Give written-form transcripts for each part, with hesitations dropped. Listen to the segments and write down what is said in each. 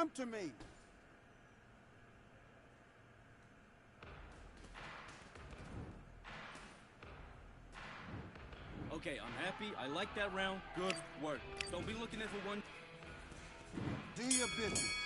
Come to me. Okay, I'm happy. I like that round. Good work. Don't be looking in for one. Do your business.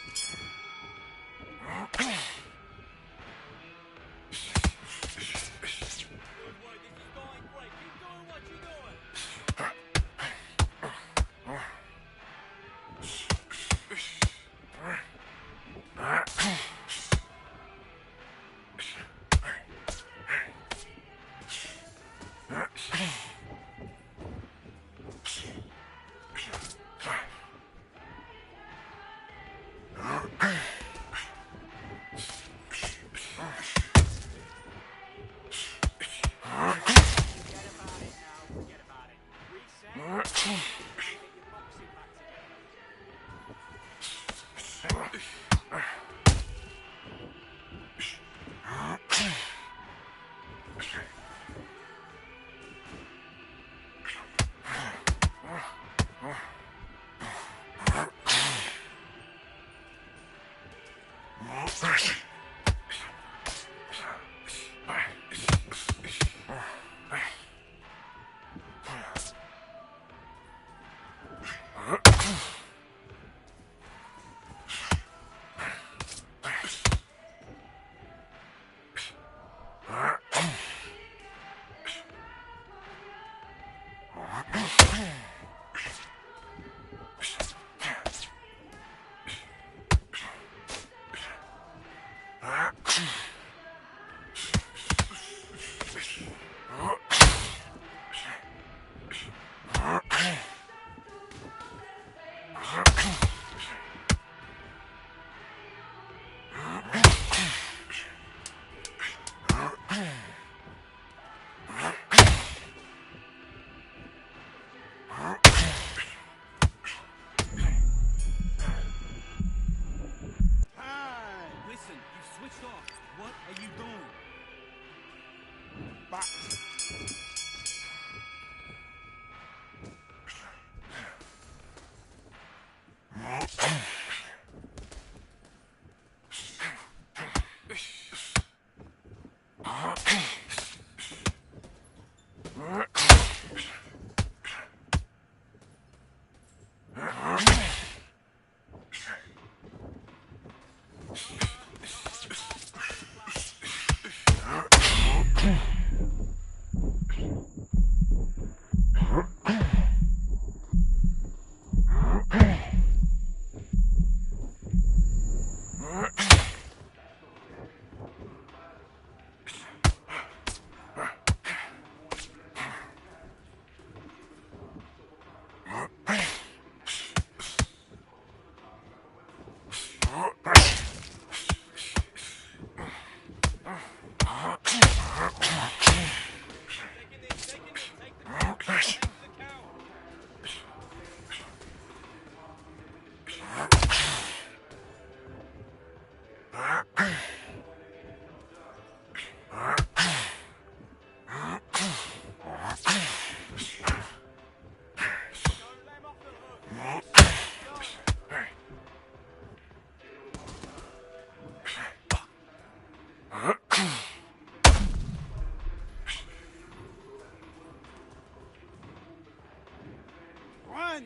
1,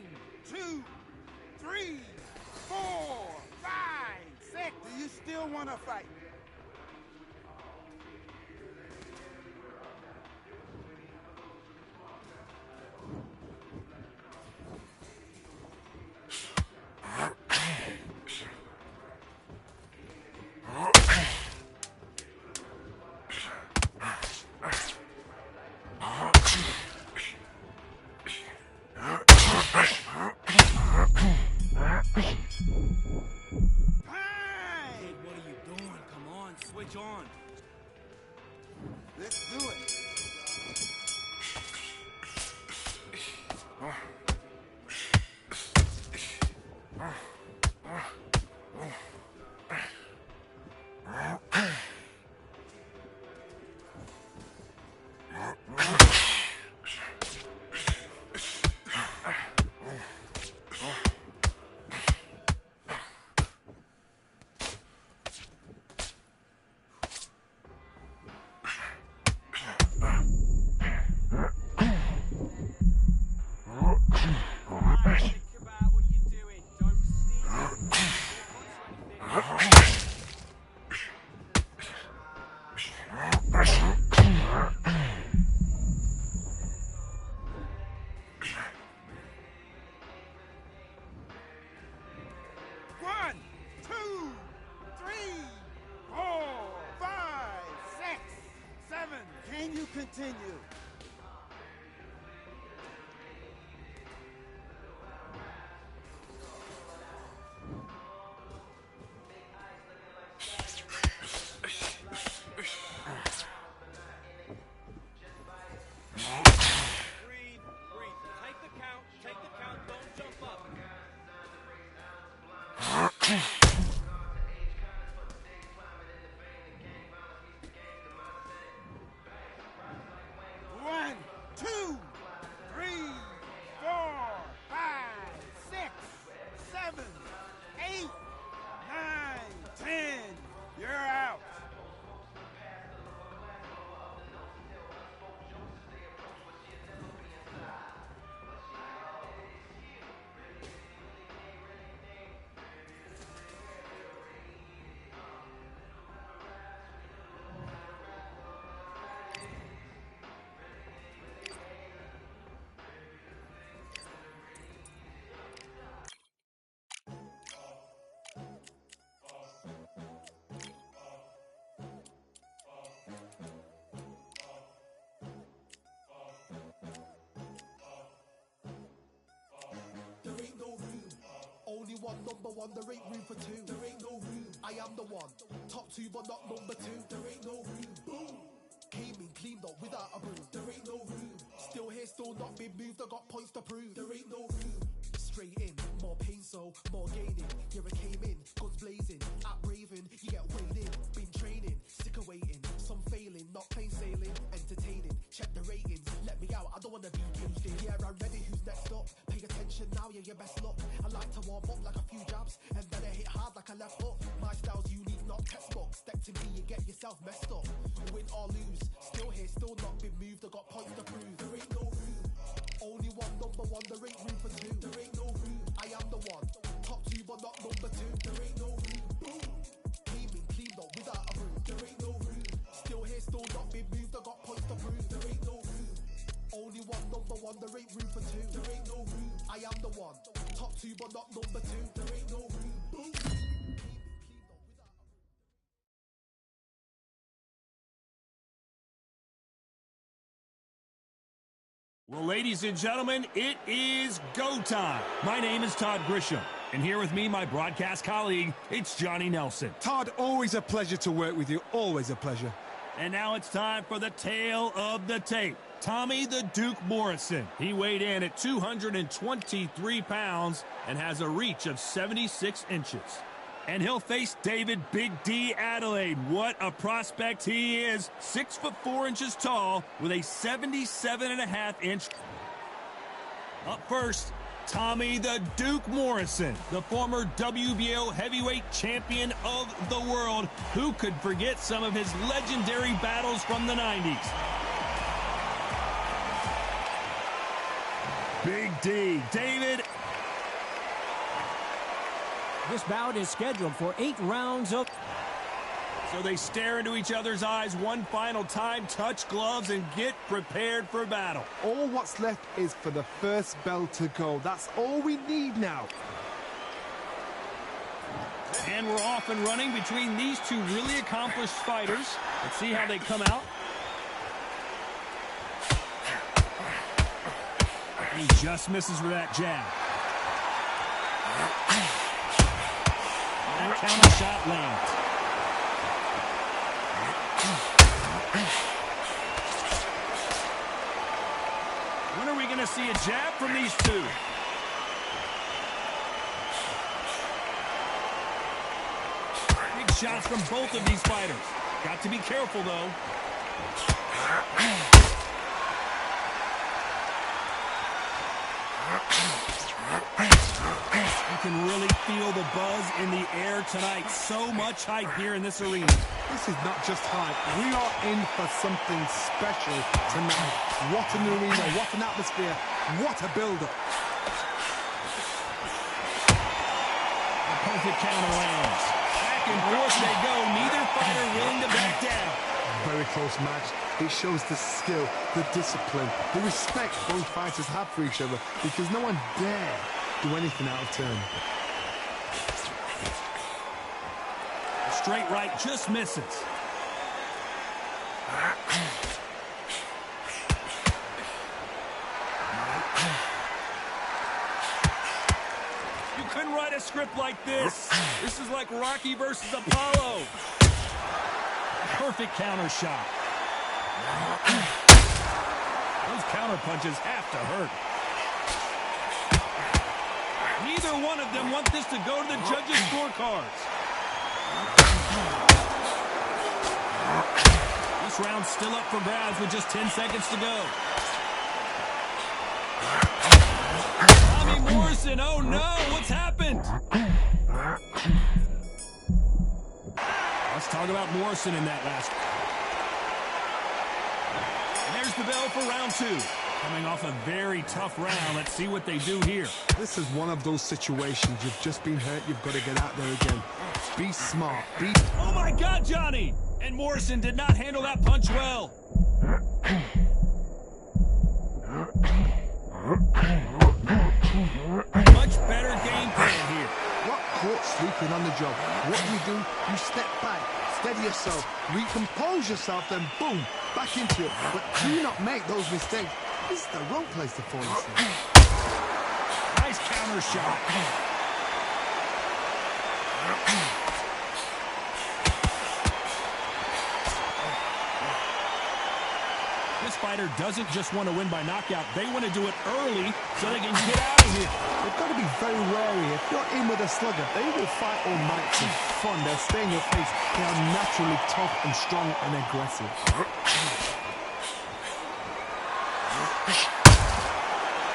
2, 3, 4, 5, 6. Do you still want to fight? On. Let's do it. Can you continue? Breathe. Take the count, don't jump up. 1, 2, 3, 4, 5, 6, 7, 8, 9, 10. You're out. Only one, number one, there ain't room for two. There ain't no room. I am the one. Top two, but not number two. There ain't no room. Boom. Came in, cleaned up without a broom. There ain't no room. Still here, still not been moved. I got points to prove. There ain't no room. Straight in, more pain, so more gaining. Here I came in, guns blazing. At Raven, you get weighed in. Been training, sick of waiting. Some failing, not plain sailing. Entertaining, check the ratings. Let me out, I don't wanna be caged in. Yeah, I'm ready, who's next up? Pay attention now, yeah, your best luck. I like to warm up like a few jabs, and then I hit hard like a left hook. My style's unique, not textbook. Step to me, you get yourself messed up. Win or lose, still here, still not been moved. I got points to prove. There ain't no room. Only one, number one, there ain't room for two. There ain't no room. I am the one. Top two, but not number two. There ain't no room. Boom. Came in, cleaned up without a broom. There ain't no room. Still here, still not been moved. I got points to prove. There ain't no room. Only one, number one, there ain't room for two. There ain't no room. I am the one. Top two, but not number two. There ain't no room. Boom. Well, ladies and gentlemen, it is go time. My name is Todd Grisham, and here with me, my broadcast colleague, it's Johnny Nelson. Todd, always a pleasure to work with you. Always a pleasure. And now it's time for the tale of the tape. Tommy the Duke Morrison. He weighed in at 223 pounds and has a reach of 76 inches. And he'll face David Big D Adelaide. What a prospect he is. 6'4" tall with a 77.5-inch. Up first, Tommy the Duke Morrison, the former WBO heavyweight champion of the world. Who could forget some of his legendary battles from the 90s? Big D. David. This bout is scheduled for 8 rounds of... So they stare into each other's eyes one final time, touch gloves, and get prepared for battle. All what's left is for the first bell to go. That's all we need now. And we're off and running between these two really accomplished fighters. Let's see how they come out. He just misses with that jab. That counter shot lands. When are we going to see a jab from these two? Big shots from both of these fighters. Got to be careful, though. You can really feel the buzz in the air tonight. So much hype here in this arena. This is not just hype. We are in for something special tonight. What an arena, what an atmosphere, what a build-up. A perfect counter lands. Back and forth they go. Neither fighter willing to back down. Very close match. It shows the skill, the discipline, the respect both fighters have for each other, because no one dare do anything out of turn. Straight right just misses. You couldn't write a script like this. This is like Rocky versus Apollo. Perfect counter shot. Those counter punches have to hurt. Neither one of them want this to go to the judges' scorecards. This round's still up for grabs with just 10 seconds to go. Tommy Morrison, oh no, what's happened? Let's talk about Morrison in that last. And there's the bell for round 2. Coming off a very tough round. Let's see what they do here. This is one of those situations. You've just been hurt. You've got to get out there again. Be smart. Be... Oh, my God, Johnny! And Morrison did not handle that punch well. Much better game plan here. What caught sleeping on the job? What do? You step back, steady yourself, recompose yourself, then boom, back into it. But do not make those mistakes. This is the wrong place to fall asleep. Nice counter shot. This fighter doesn't just want to win by knockout. They want to do it early so they can get out of here. They've got to be very wary. If you're in with a slugger, they will fight all night for fun. They'll stay in your face. They are naturally tough and strong and aggressive.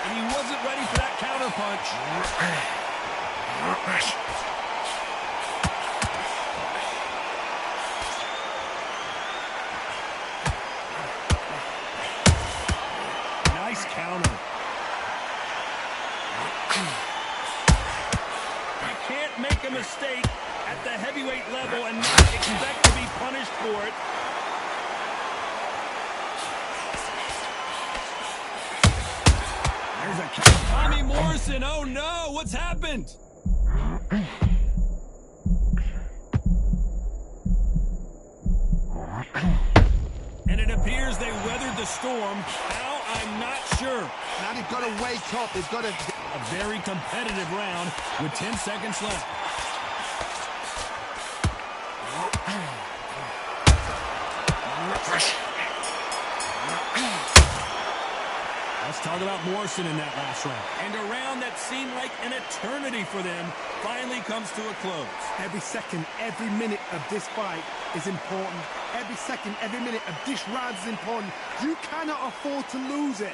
And he wasn't ready for that counter punch. Nice counter. You can't make a mistake at the heavyweight level and not expect to be punished for it. There's a count. Tommy Morrison, oh no, what's happened? And it appears they weathered the storm. How? I'm not sure. Now they've got to wake up. They've got to... A very competitive round with 10 seconds left. Let's talk about Morrison in that last round. And a round that seemed like an eternity for them finally comes to a close. Every second, every minute of this fight is important. Every second, every minute of this round is important. You cannot afford to lose it.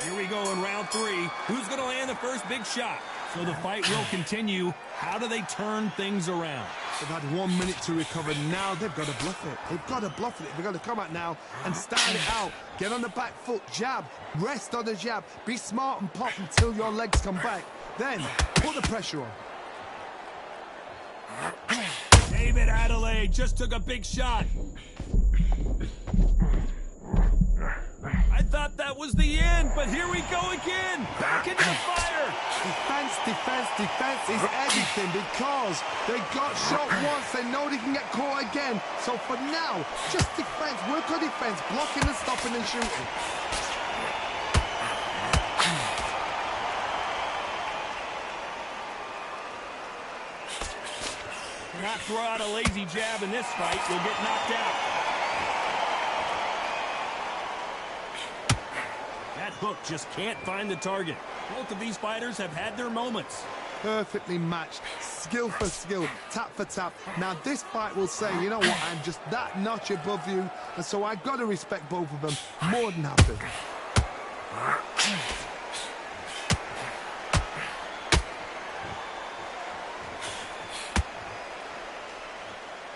Here we go in round 3. Who's going to land the first big shot? So the fight will continue. How do they turn things around? They've had 1 minute to recover. Now they've got to bluff it. They've got to bluff it. They've got to come out now and start it out. Get on the back foot, jab, rest on the jab. Be smart and pop until your legs come back. Then put the pressure on. David Adelaide just took a big shot. I thought that was the end, but here we go again. Back into the fire. Defense, defense, defense is everything because they got shot once. They know they can get caught again. So for now, just defense. Work on defense, blocking and stopping and shooting. Do not throw out a lazy jab in this fight. You'll get knocked out. That hook just can't find the target. Both of these fighters have had their moments. Perfectly matched, skill for skill, tap for tap. Now this fight will say, you know what, I'm just that notch above you, and so I've got to respect both of them more than happy.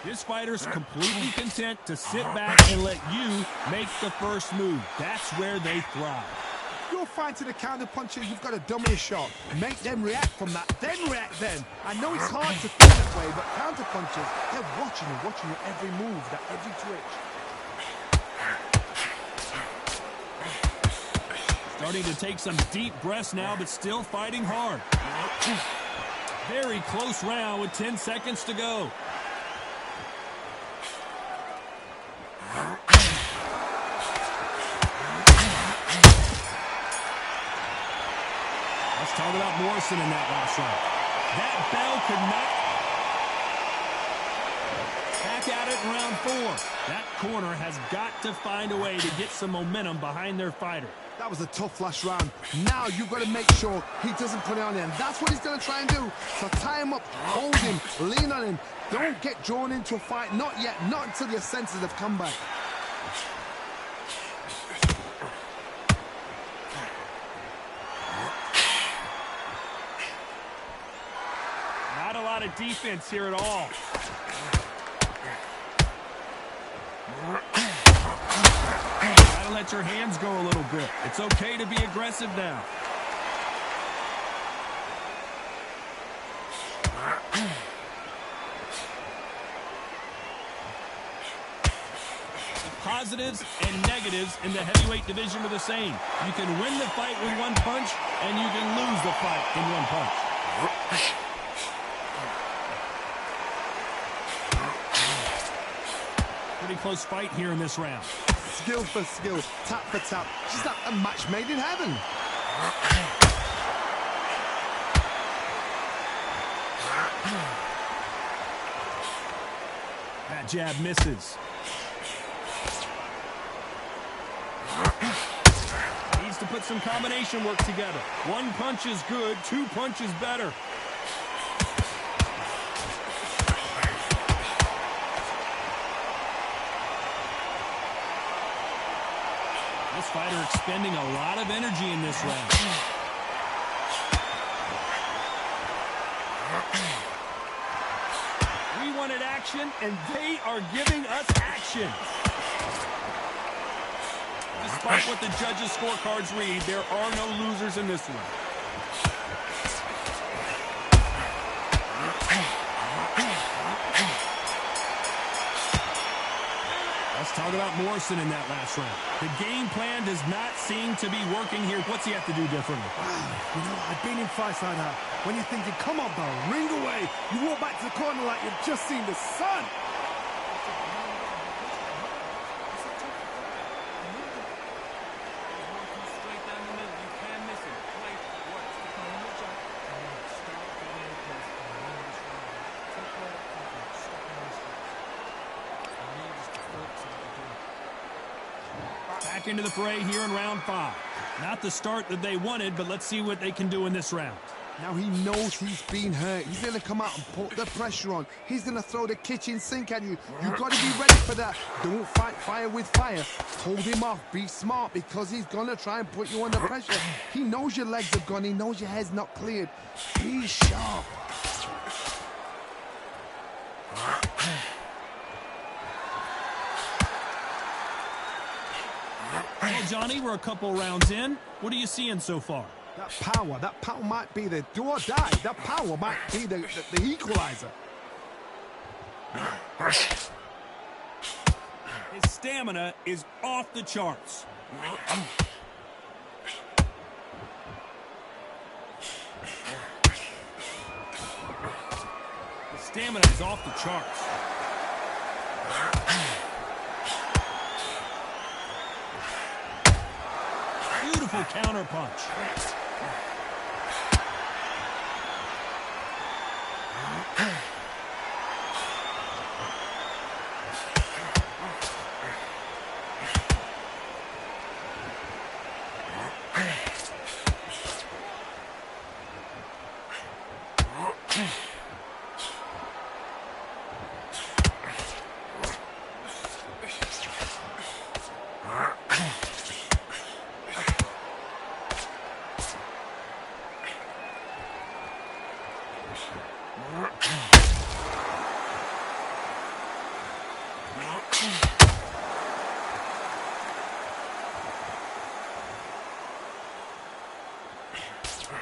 This fighter's completely content to sit back and let you make the first move. That's where they thrive. You're fighting a counter puncher, you've got to dummy a shot. Make them react from that, then react then. I know it's hard to think that way, but counter punchers, they're watching your every move, that every twitch. Starting to take some deep breaths now, but still fighting hard. Very close round with 10 seconds to go. Let's talk about Morrison in that last round. That bell could not. Back at it in round 4. That corner has got to find a way to get some momentum behind their fighter. That was a tough last round. Now you've got to make sure he doesn't put it on him. That's what he's going to try and do. So tie him up, hold him, lean on him. Don't get drawn into a fight. Not yet. Not until your senses have come back. Not a lot of defense here at all. Gotta let your hands go a little bit. It's okay to be aggressive now. The positives and negatives in the heavyweight division are the same. You can win the fight with one punch, and you can lose the fight in one punch. Pretty close fight here in this round. Skill for skill, tap for tap. She's like a match made in heaven. That jab misses. Needs to put some combination work together. One punch is good, 2 punches better. This fighter expending a lot of energy in this round. We wanted action, and they are giving us action. Despite what the judges' scorecards read, there are no losers in this one. Let's talk about Morrison in that last round. The game plan does not seem to be working here. What's he have to do differently? You know, I've been in fights like that. When you're thinking, come on, bro, ring away. You walk back to the corner like you've just seen the sun. Back into the fray here in round 5. Not the start that they wanted, but let's see what they can do in this round. Now he knows he's been hurt. He's going to come out and put the pressure on. He's going to throw the kitchen sink at you. You've got to be ready for that. Don't fight fire with fire. Hold him off. Be smart because he's going to try and put you under pressure. He knows your legs are gone. He knows your head's not cleared. Be sharp. Well, Johnny, we're a couple rounds in. What are you seeing so far? That power might be the do or die. That power might be the equalizer. His stamina is off the charts. His stamina is off the charts. Beautiful counter punch.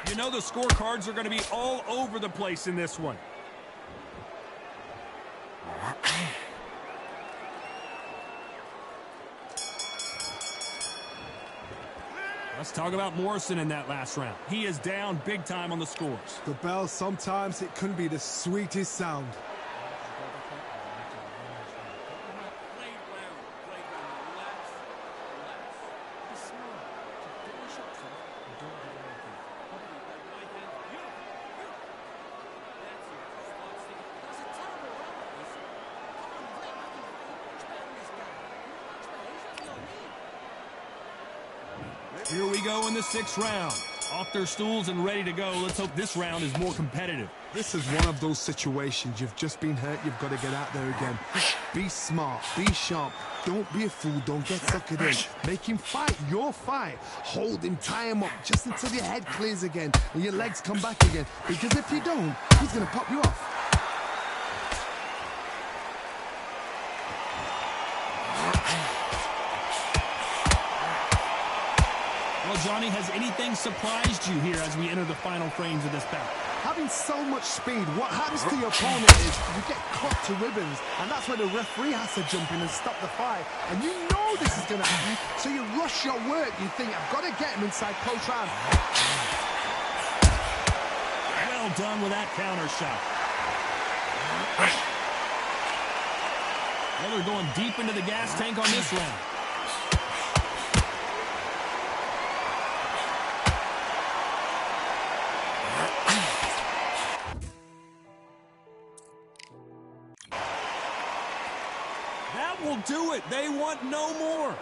You know the scorecards are going to be all over the place in this one. Let's talk about Morrison in that last round. He is down big time on the scores. The bell, sometimes it can be the sweetest sound. Here we go in the 6th round. Off their stools and ready to go. Let's hope this round is more competitive. This is one of those situations. You've just been hurt. You've got to get out there again. Be smart. Be sharp. Don't be a fool. Don't get suckered in. Make him fight your fight. Hold him. Tie him up just until your head clears again and your legs come back again. Because if you don't, he's going to pop you off. Well, Johnny, has anything surprised you here as we enter the final frames of this bout? Having so much speed, what happens to your opponent is you get cut to ribbons, and that's where the referee has to jump in and stop the fight. And you know this is going to happen, so you rush your work. You think, I've got to get him inside close round. Well done with that counter shot. Well, they're going deep into the gas tank on this round. That will do it. They want no more.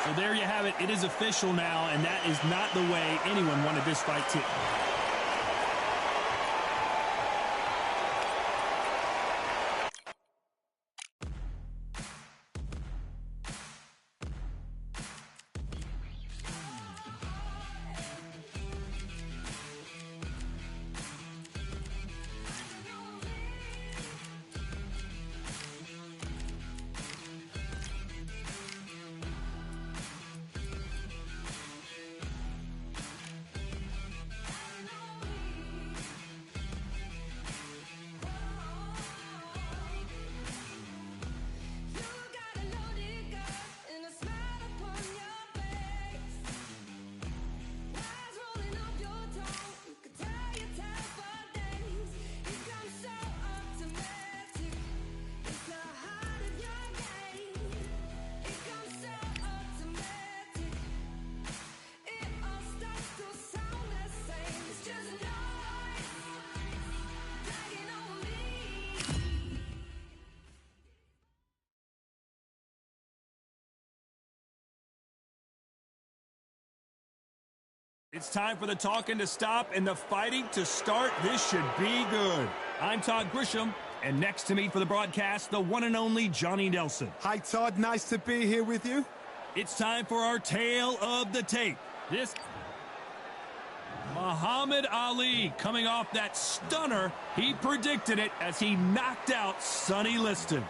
So there you have it. It is official now, and that is not the way anyone wanted this fight to. It's time for the talking to stop and the fighting to start. This should be good. I'm Todd Grisham, and next to me for the broadcast, the one and only Johnny Nelson. Hi, Todd. Nice to be here with you. It's time for our tale of the tape. This Muhammad Ali coming off that stunner. He predicted it as he knocked out Sonny Liston.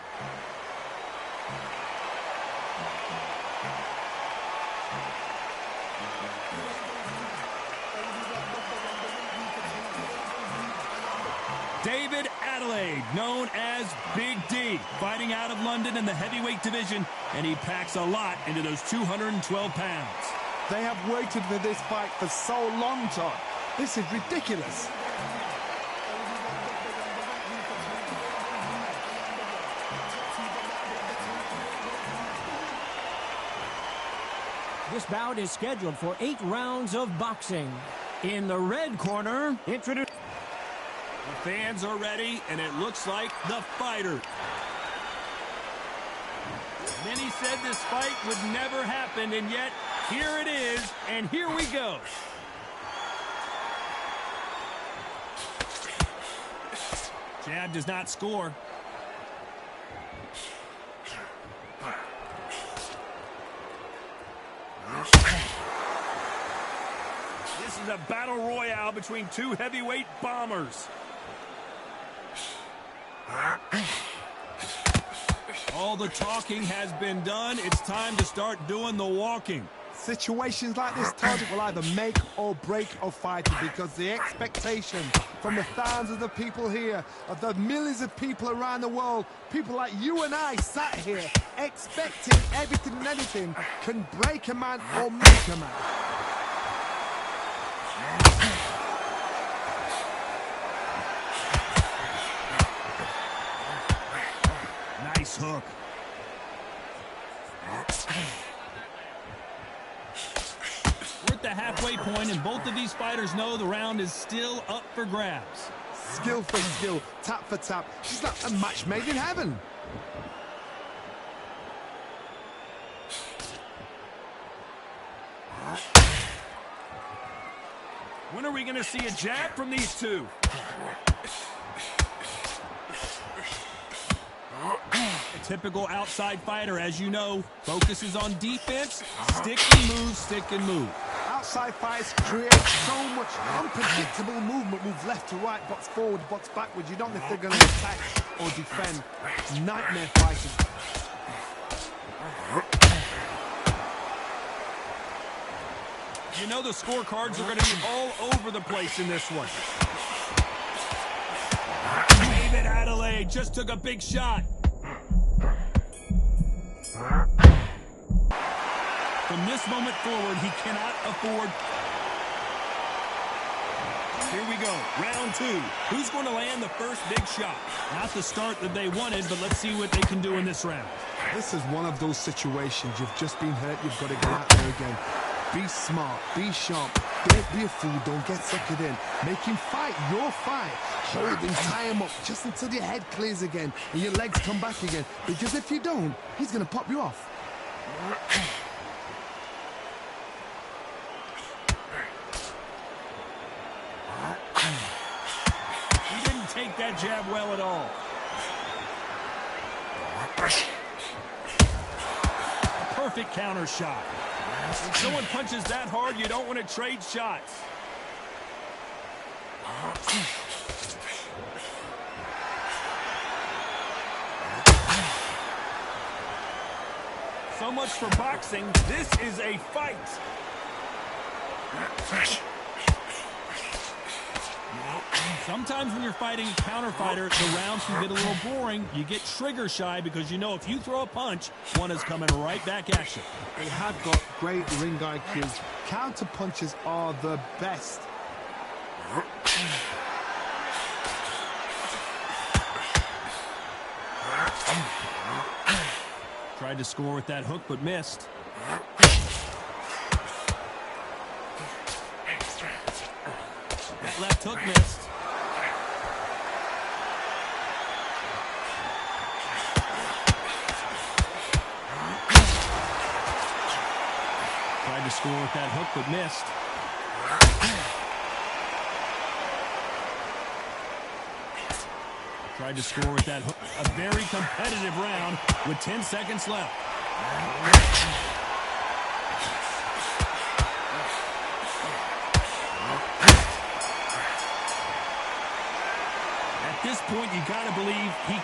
David Adelaide, known as Big D, fighting out of London in the heavyweight division, and he packs a lot into those 212 pounds. They have waited for this fight for so long, Todd. This is ridiculous. This bout is scheduled for 8 rounds of boxing. In the red corner, introduce... The fans are ready, and it looks like the fighter. Many said this fight would never happen, and yet here it is, and here we go. Jab does not score. This is a battle royale between two heavyweight bombers. All the talking has been done. It's time to start doing the walking. Situations like this, Todd, will either make or break a fighter, because the expectation from the thousands of people here, of the millions of people around the world, people like you and I sat here expecting everything and anything, can break a man or make a man. Nice hook. We're at the halfway point, and both of these fighters know the round is still up for grabs. Skill for skill, tap for tap. She's like a match made in heaven. When are we going to see a jab from these two? A typical outside fighter, as you know, focuses on defense, stick and move, stick and move. Outside fighters create so much unpredictable movement. Move left to right, box forward, box backwards. You don't know if they're going to attack or defend. Nightmare fighters. You know the scorecards are going to be all over the place in this one. David Adelaide just took a big shot. From this moment forward, he cannot afford. Here we go, round 2. Who's going to land the first big shot? Not the start that they wanted, but let's see what they can do in this round. This is one of those situations. You've just been hurt. You've got to get out there again. Be smart. Be sharp. Don't be a fool. Don't get suckered in. Make him fight your fight. Hold him, tie him up just until your head clears again and your legs come back again. Because if you don't, he's going to pop you off. He didn't take that jab well at all. A perfect counter shot. When someone punches that hard, you don't want to trade shots. So much for boxing. This is a fight. Sometimes when you're fighting a counter fighter, the rounds can get a little boring. You get trigger shy because you know if you throw a punch, one is coming right back at you. They have got great ring IQs. Counter punches are the best. Tried to score with that hook, but missed. That left hook missed. Tried to score with that hook, but missed. Tried to score with that hook. A very competitive round with 10 seconds left. At this point, you got to believe he...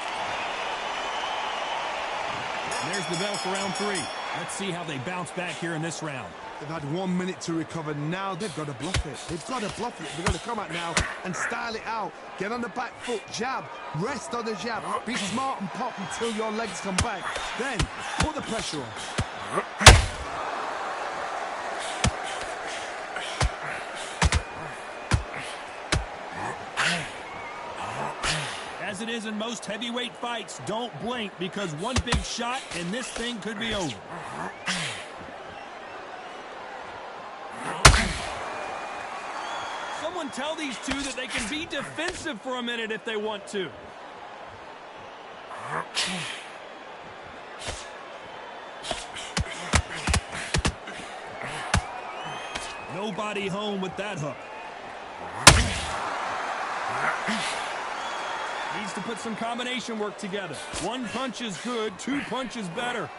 There's the bell for round 3. Let's see how they bounce back here in this round. They've had 1 minute to recover. Now they've got to bluff it. They've got to bluff it. They've got to come out now and style it out. Get on the back foot, jab, rest on the jab. Be smart and pop until your legs come back. Then put the pressure on. As it is in most heavyweight fights, don't blink because one big shot and this thing could be over. Someone tell these two that they can be defensive for a minute if they want to. Nobody home with that hook. Needs to put some combination work together. One punch is good, 2 punches better.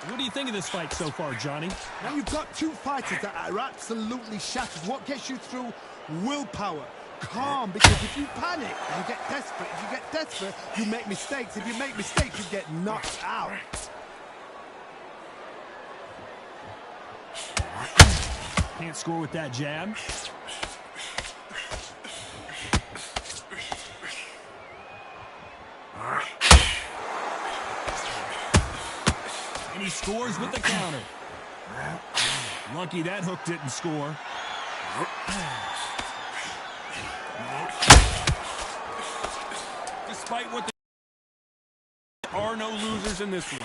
What do you think of this fight so far, Johnny? Now you've got two fighters that are absolutely shattered. What gets you through? Willpower. Calm, because if you panic, you get desperate. If you get desperate, you make mistakes. If you make mistakes, you get knocked out. Can't score with that jab. And he scores with the counter. Lucky that hook didn't score. Despite what there are no losers in this one.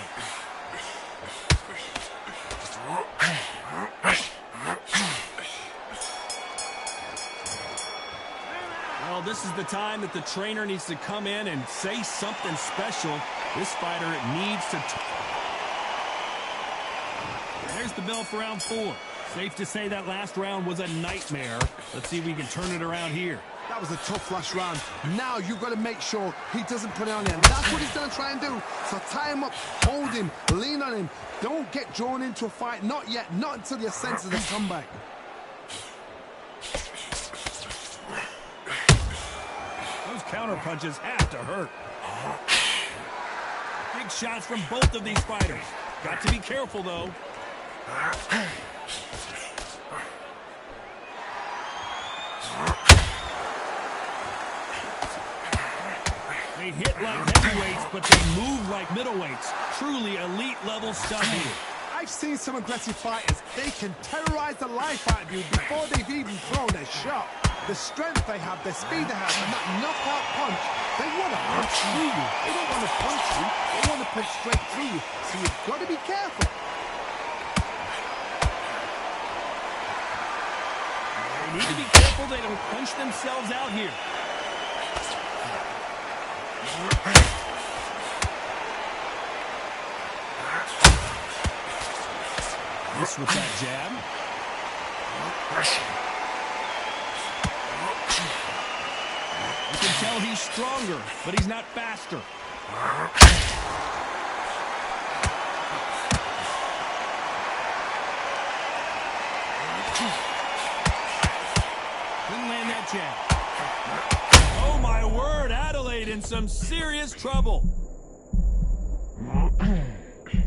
Well, this is the time that the trainer needs to come in and say something special. This fighter needs to... There's the bell for round 4. Safe to say that last round was a nightmare. Let's see if we can turn it around here. That was a tough last round. Now you've got to make sure he doesn't put it on you. And that's what he's going to try and do. So tie him up, hold him, lean on him. Don't get drawn into a fight. Not yet. Not until your senses have come back. Those counter punches have to hurt. Big shots from both of these fighters. Got to be careful, though. They hit like heavyweights, but they move like middleweights. Truly elite-level stuff here. I've seen some aggressive fighters. They can terrorize the life out of you before they've even thrown a shot. The strength they have, the speed they have, and that knockout punch, they want to punch through you. They don't want to punch you. They want to punch straight through you. So you've got to be careful. They need to be careful they don't punch themselves out here. This with that jab. You can tell he's stronger, but he's not faster. Couldn't land that jab. Oh my word, Adelaide in some serious trouble.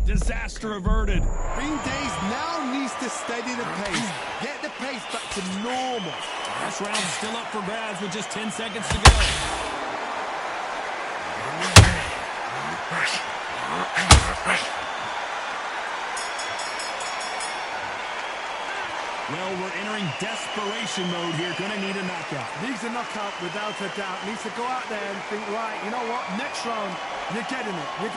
Disaster averted. Green Days now needs to steady the pace. Get the pace back to normal. This round's still up for grabs with just 10 seconds to go. Well, we're entering desperation mode here. Gonna need a knockout. Needs a knockout without a doubt. Needs to go out there and think, right, you know what? Next round, you're getting it.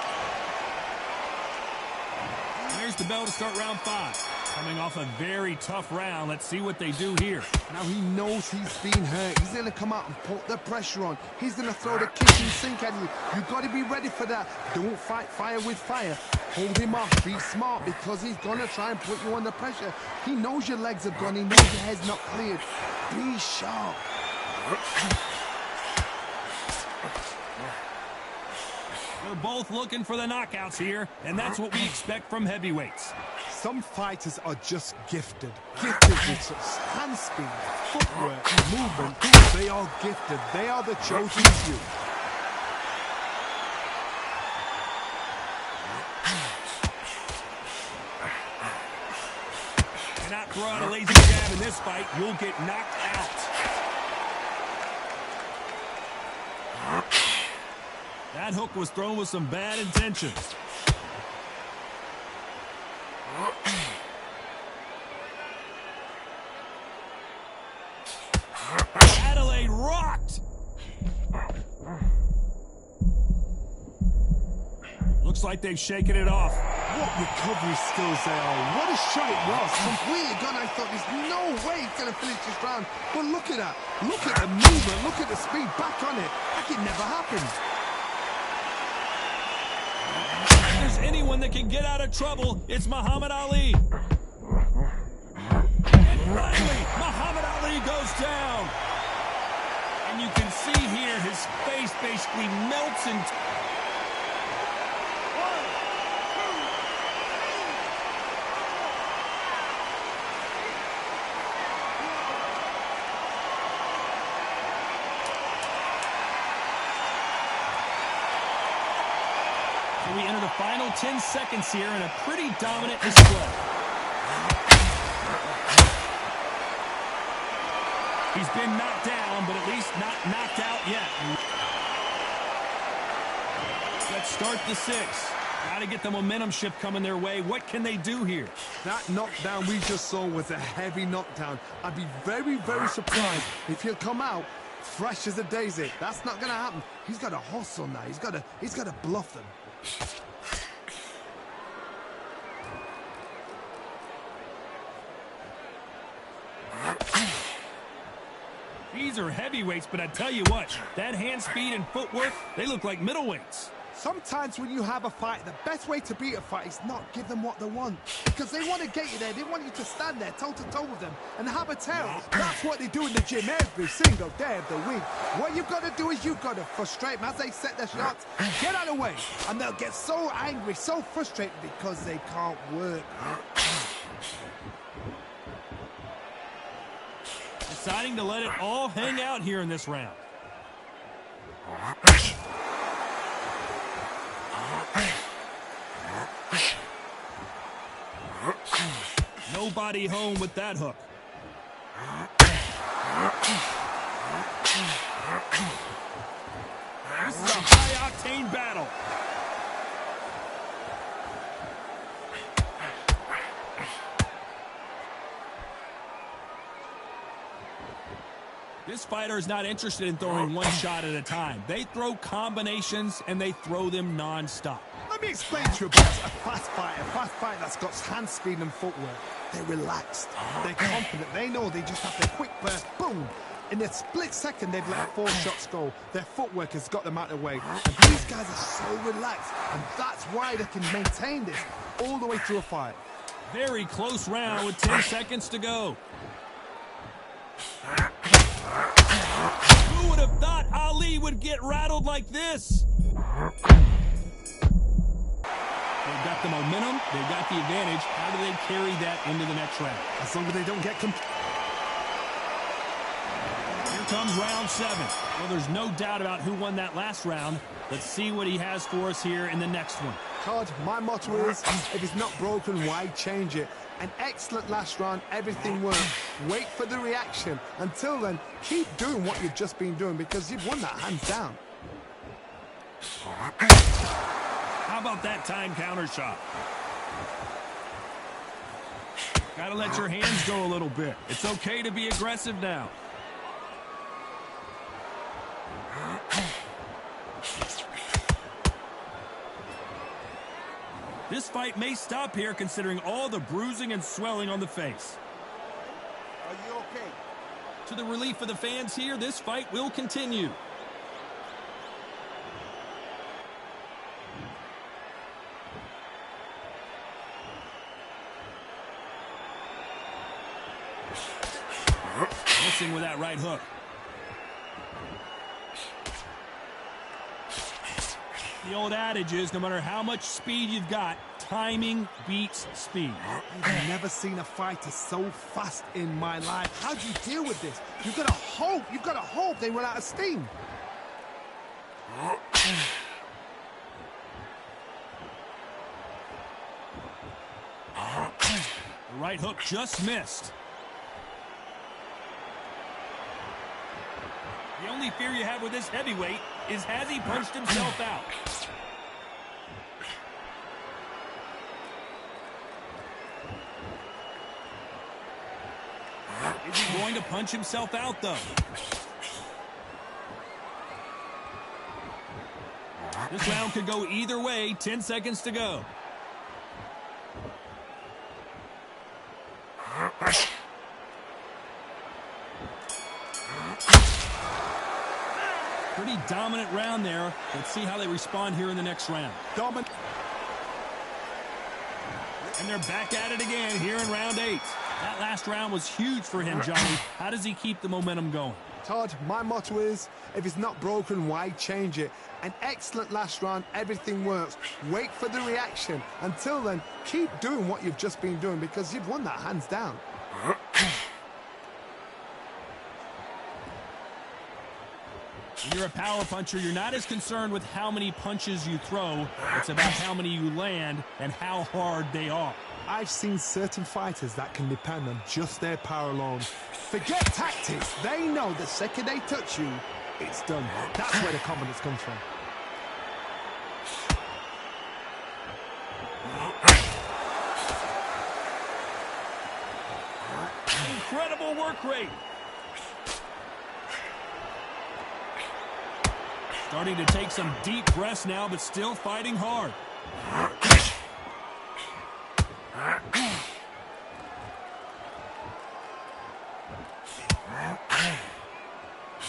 There's the bell to start round 5. Coming off a very tough round. Let's see what they do here. Now he knows he's been hurt. He's going to come out and put the pressure on. He's going to throw the kitchen sink at you. You've got to be ready for that. Don't fight fire with fire. Hold him off. Be smart because he's going to try and put you under pressure. He knows your legs have gone. He knows your head's not cleared. Be sharp. They're both looking for the knockouts here, and that's what we expect from heavyweights. Some fighters are just gifted. Gifted with such hand speed, footwork, movement. They are gifted. They are the chosen few. Cannot throw out a lazy jab in this fight. You'll get knocked out. That hook was thrown with some bad intentions. Adelaide rocked. Looks like they've shaken it off. What recovery skills they are. What a shot it was. Completely gone. I thought there's no way he's going to finish this round. But look at that. Look at the movement. Look at the speed. Back on it. Like it never happened. If there's anyone that can get out of trouble, it's Muhammad Ali. And finally, Muhammad Ali goes down. And you can see here his face basically melts and... We enter the final 10 seconds here in a pretty dominant display. He's been knocked down, but at least not knocked out yet. Let's start the 6. Got to get the momentum shift coming their way. What can they do here? That knockdown we just saw was a heavy knockdown. I'd be very, very surprised if he'll come out fresh as a daisy. That's not going to happen. He's got to hustle now. He's got to bluff them. These are heavyweights, but I tell you what, that hand speed and footwork, they look like middleweights. Sometimes when you have a fight, the best way to beat a fight is not give them what they want. Because they want to get you there. They want you to stand there toe-to-toe with them and have a tell. That's what they do in the gym every single day of the week. What you've got to do is you've got to frustrate them as they set their shots. Get out of the way. And they'll get so angry, so frustrated because they can't work. Deciding to let it all hang out here in this round. Nobody home with that hook. This is a high-octane battle. This fighter is not interested in throwing one shot at a time. They throw combinations, and they throw them non-stop. Let me explain to you about a fast fighter that's got hand speed and footwork. They're relaxed. They're confident. They know they just have their quick burst. Boom! In a split second, they've let 4 shots go. Their footwork has got them out of the way. And these guys are so relaxed. And that's why they can maintain this all the way through a fight. Very close round with 10 seconds to go. Who would have thought Ali would get rattled like this? They've got the momentum. They've got the advantage. How do they carry that into the next round? As long as they don't get... Here comes round 7. Well, there's no doubt about who won that last round. Let's see what he has for us here in the next one. Todd, my motto is, if it's not broken, why change it? An excellent last round, everything worked. Wait for the reaction. Until then, keep doing what you've just been doing because you've won that hands down. How about that time counter shot? Gotta let your hands go a little bit. It's okay to be aggressive now. This fight may stop here considering all the bruising and swelling on the face. Are you okay? To the relief of the fans here, this fight will continue. Missing with that right hook. The old adage is, no matter how much speed you've got, timing beats speed. I've never seen a fighter so fast in my life. How do you deal with this? You've got to hope they run out of steam. The right hook just missed. The only fear you have with this heavyweight is, has he punched himself out? Is he going to punch himself out, though? This round could go either way. 10 seconds to go. Pretty dominant round there. Let's see how they respond here in the next round. Dominant. And they're back at it again here in round 8. That last round was huge for him, Johnny. How does he keep the momentum going? Todd, my motto is, if it's not broken, why change it? An excellent last round, everything works. Wait for the reaction. Until then, keep doing what you've just been doing because you've won that hands down. When you're a power puncher, you're not as concerned with how many punches you throw. It's about how many you land and how hard they are. I've seen certain fighters that can depend on just their power alone. Forget tactics. They know the second they touch you, it's done. That's where the confidence comes from. Incredible work rate. Starting to take some deep breaths now, but still fighting hard.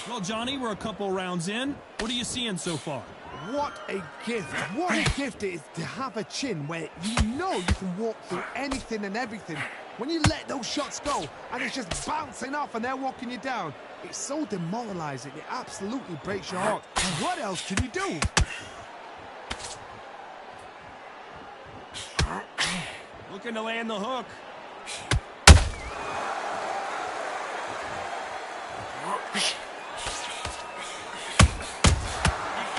Well, Johnny, we're a couple rounds in. What are you seeing so far? What a gift. What a gift it is to have a chin where you know you can walk through anything and everything. When you let those shots go and it's just bouncing off and they're walking you down, it's so demoralizing. It absolutely breaks your heart. What else can you do? Looking to land the hook. You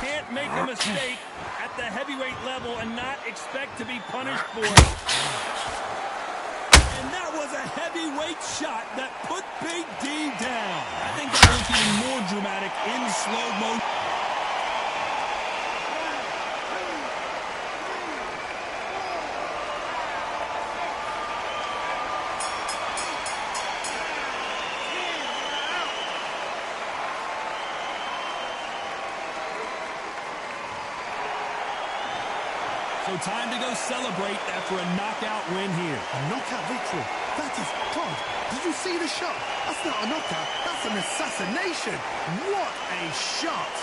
can't make a mistake at the heavyweight level and not expect to be punished for it. And that was a heavyweight shot that put Big D down. I think that looked even more dramatic in slow motion. So time to go celebrate after a knockout win here. A knockout victory. That is, Todd, did you see the shot? That's not a knockout. That's an assassination. What a shot.